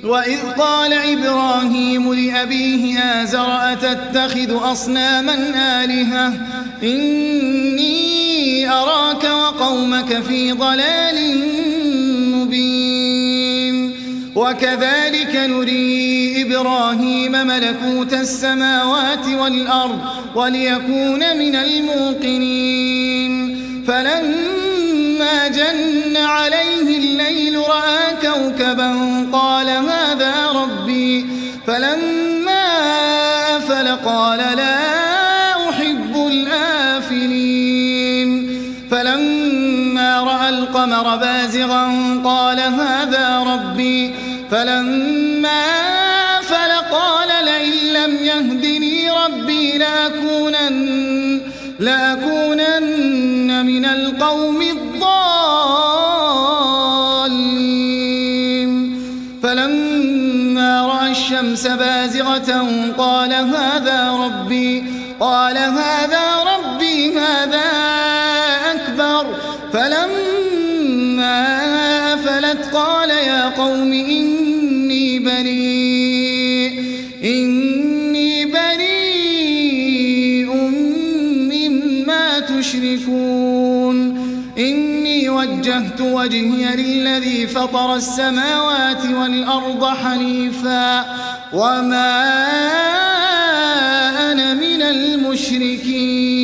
وإذ قال إبراهيم لأبيه آزر أتتخذ أصناما آلهة إني أراك وقومك في ضلال مبين وكذلك نري إبراهيم ملكوت السماوات والأرض وليكون من الموقنين فلما جن عليه الليل رأى كوكبا قال هذا ربي فلما أفل قال لا أحب الآفلين فلما رأى القمر بازغا قال هذا ربي فلما أفل قال لئن لم يهدني ربي لأكونن من القوم الضالين فلما رأى الشمس بازغة قال هذا ربي هذا أكبر فلما أفلت قال يا قوم إني بريء مما تشركون إني وجهت وجهي للذي فطر السماوات والأرض حنيفا وما أنا من المشركين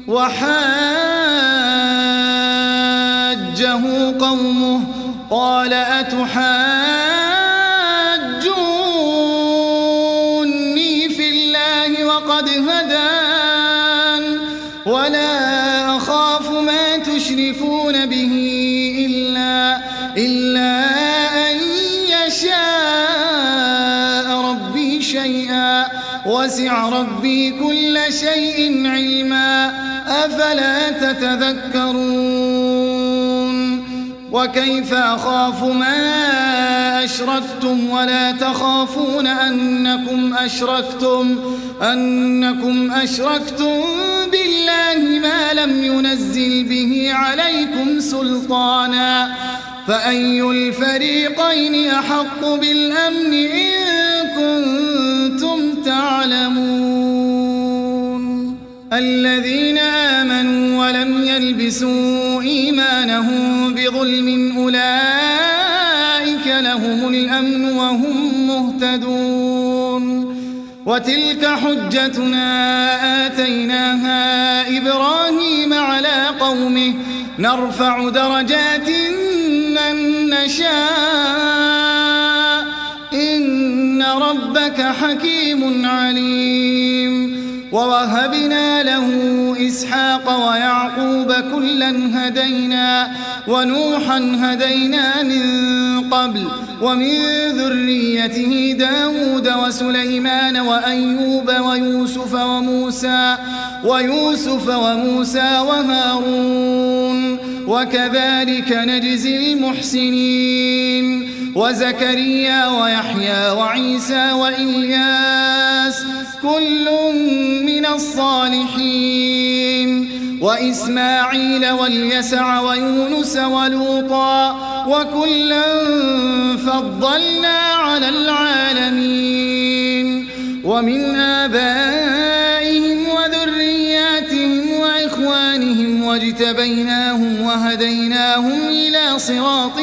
وحاجه قومه قال أتحاجوني في الله وقد هدان ولا أخاف ما تشركون به إلا أن يشاء ربي شيئا وسع ربي كل شيء علما أفلا تتذكرون وكيف أخاف ما أشركتم ولا تخافون أنكم أشركتم بالله ما لم ينزل به عليكم سلطانا فأي الفريقين أحق بالأمن إن كنتم تعلمون الذين آمنوا ولم يلبسوا إيمانهم بظلم أولئك لهم الأمن وهم مهتدون وتلك حجتنا آتيناها إبراهيم على قومه نرفع درجات من نشاء إن ربك حكيم عليم ووهبنا له إسحاق ويعقوب كلا هدينا ونوحا هدينا من قبل ومن ذريته داود وسليمان وأيوب ويوسف وموسى وهارون وكذلك نجزي المحسنين وزكريا ويحيى وعيسى وإلياس كل من الصالحين وإسماعيل واليسع ويونس ولوطا وكلا فضلنا على العالمين ومن آبائهم وذرياتهم وإخوانهم واجتبيناهم وهديناهم إلى صراط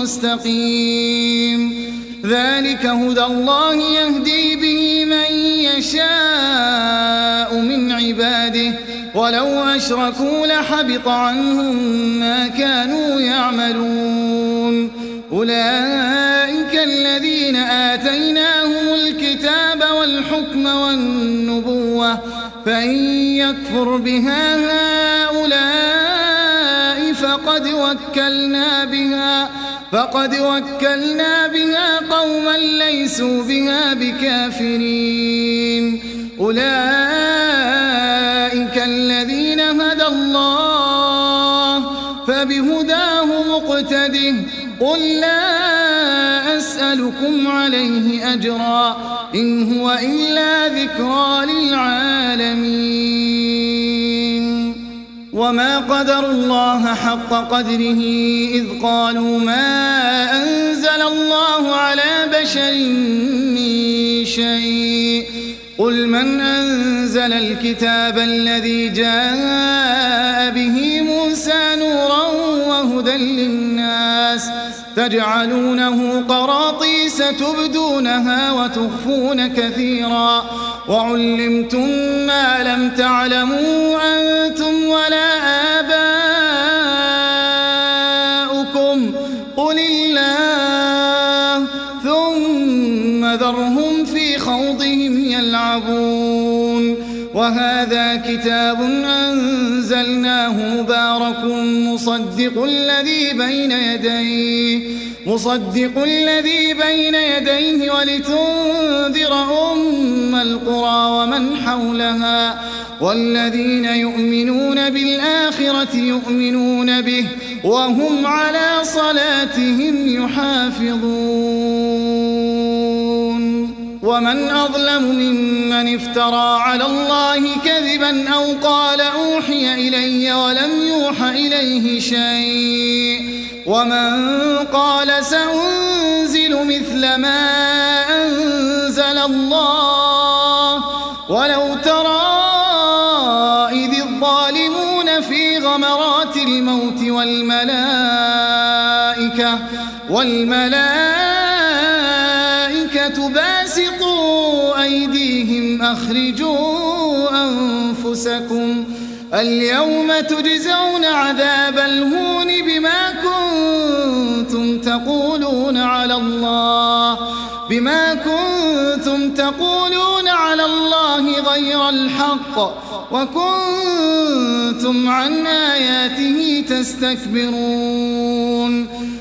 مستقيم ذلك هدى الله يهدي به من يشاء من عباده ولو أشركوا لحبط عنهم ما كانوا يعملون أولئك الذين آتيناهم الكتاب والحكم والنبوة فإن يكفر بها هؤلاء فقد وكلنا بها قوما ليسوا بها بكافرين أولئك الذين هدى الله فبهداه مقتده قل لا أسألكم عليه أجرا إن هو إلا ذكرى للعالمين وما قدروا الله حق قدره إذ قالوا ما أنزل الله على بشر من شيء قل من أنزل الكتاب الذي جاء به موسى نورا وهدى للناس تجعلونه قراطيس تبدونها وتخفون كثيرا وعلمتم ما لم تعلموا أنتم ولا آباؤكم قل الله ثم ذرهم في خوضهم يلعبون وهذا كتاب أنزلناه مبارك مصدق الذي بين يديه ولتنذر أم القرى ومن حولها والذين يؤمنون بالآخرة يؤمنون به وهم على صلاتهم يحافظون ومن أظلم ممن افترى على الله كذبا أو قال أوحي إلي ولم يوح إليه شيء ومن قال سأنزل مثل ما أنزل الله ولو ترى إذ الظالمون في غمرات الموت والملائكة باسطوا أيديهم أخرجوا أنفسكم اليوم تجزون عذاب الهون بما كنتم تقولون على الله غير الحق وكنتم عن آياته تستكبرون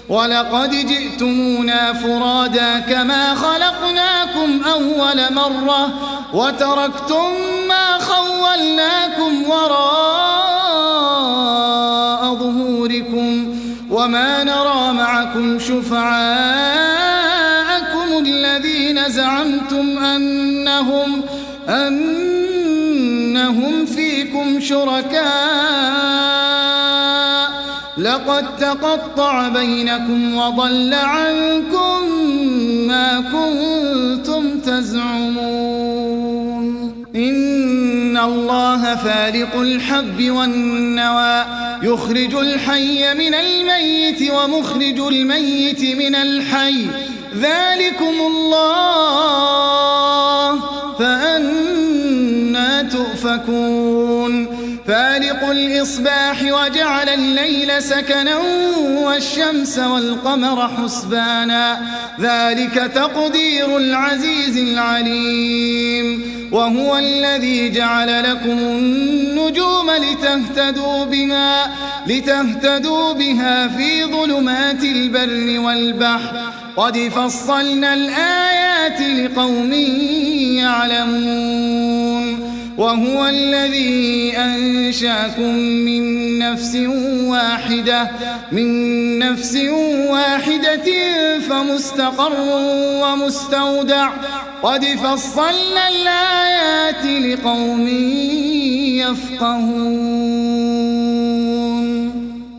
ولقد جئتمونا فرادا كما خلقناكم أول مرة وتركتم ما خولناكم وراء ظهوركم وما نرى معكم شفعاءكم الذين زعمتم أنهم فيكم شركاء لقد تقطع بينكم وضل عنكم ما كنتم تزعمون إن الله فالق الحب والنوى يخرج الحي من الميت ومخرج الميت من الحي ذلكم الله فأنى تؤفكون فالق الإصباح وجعل الليل سكنا والشمس والقمر حسبانا ذلك تقدير العزيز العليم وهو الذي جعل لكم النجوم لتهتدوا بها في ظلمات البر والبحر قد فصلنا الآيات لقوم يعلمون وهو الذي أنشاكم من نفس واحدة فمستقر ومستودع قد فصلنا الآيات لقوم يفقهون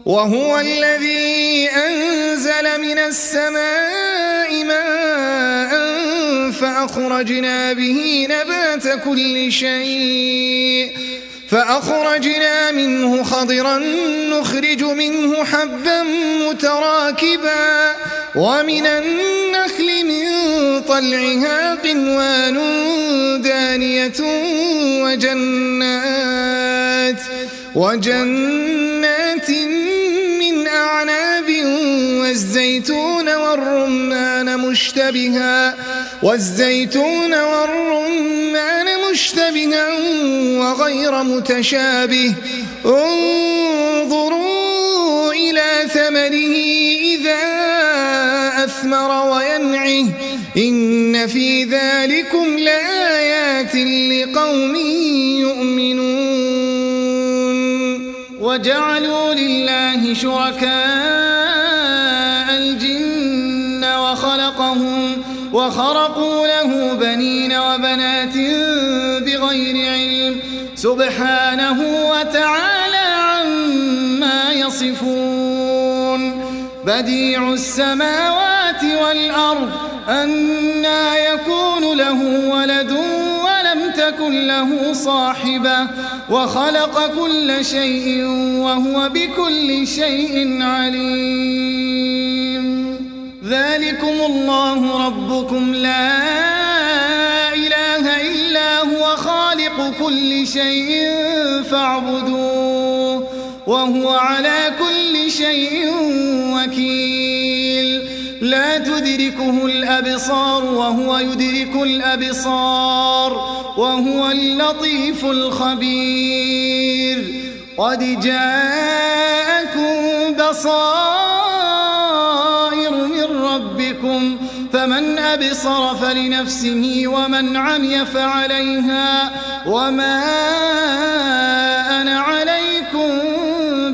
وهو الذي أنزل من السماء ماء فأخرجنا به نبات كل شيء فأخرجنا منه خضرا نخرج منه حبا متراكبا ومن النخل من طلعها قنوان دانية وجنات من أعناب والزيتون والرمان مشتبها وغير متشابه انظروا إلى ثمره إذا أثمر وينعه إن في ذلكم لآيات لقوم يؤمنون وجعلوا لله شركاء الجن وخرقوا له بنين وبنات بغير علم سبحانه وتعالى عما يصفون بديع السماوات والأرض أنى يكون له ولد ولم تكن له صاحبة وخلق كل شيء وهو بكل شيء عليم ذلكم الله ربكم لا إله إلا هو خالق كل شيء فاعبدوه وهو على كل شيء وكيل لا تدركه الأبصار وهو يدرك الأبصار وهو اللطيف الخبير قد جاءكم بصائر من ربكم فمن أبصر فلنفسه ومن عمي فعليها وما أنا عليكم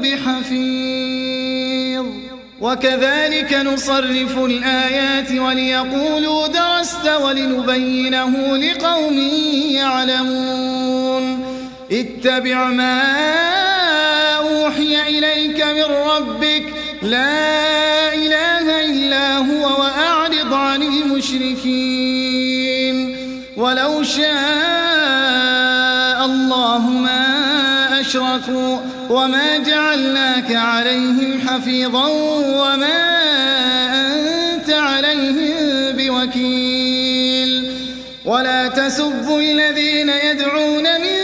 بحفيظ وكذلك نصرف الآيات وليقولوا درست ولنبينه لقوم يعلمون اتبع ما أوحي إليك من ربك لا إله إلا هو وأعرض عن المشركين ولو شاء الله ما أشركوا وما جعلناك عليهم حفيظا وما أنت عليهم بوكيل ولا تسبوا الذين يدعون من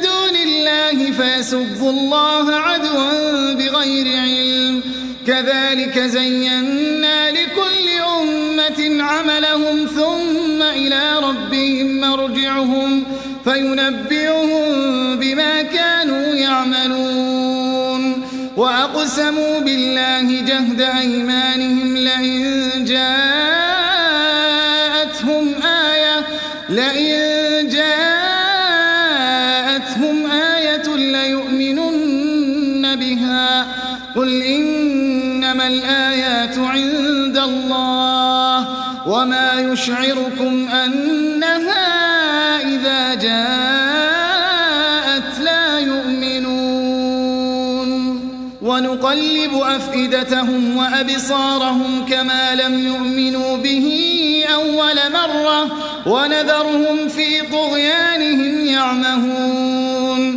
دون الله فيسبوا الله عدوا بغير علم كذلك زينا لكل أمة عملهم ثم إلى ربهم مرجعهم فينبئهم بما كانوا يعملون وأقسموا بالله جهد أيمانهم لئن جاءتهم آية ليؤمنن بها قل إنما الآيات عند الله وما يشعركم أنها إذا جاءت لا يؤمنون ونقلب أفئدتهم وأبصارهم كما لم يؤمنوا به أول مرة ونذرهم في طغيانهم يعمهون